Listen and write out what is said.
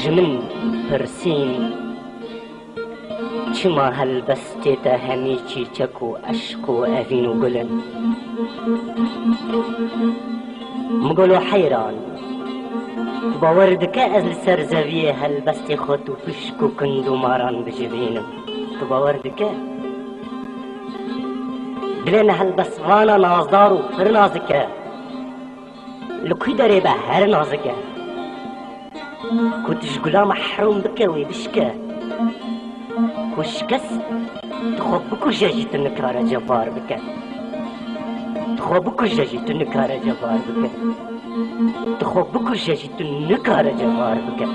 جمن پرسین چما هەلبەستێتە هەمیکی چەک و عەشق و ئەڤین و گولن مگۆل و حەیران باوەڕ دکە ئەز لەسەر زەویە هەلبەستی خۆت و پشک و کند و ماران بجبینم تو باوەڕ دکە دلێنە هەلبەسڤانە نازدار و پر نازکە لە کوی دەرێ بە هەر نازکە کو تشگولا محروم بکە وێ بشکە خوشکەس تخۆ بکوژەژی تو نکارە جەبار بکە تخۆ بکوژەژی تو نکارە جەبار بکە تخۆ بکوژەژی تو نکارە جەبار بکە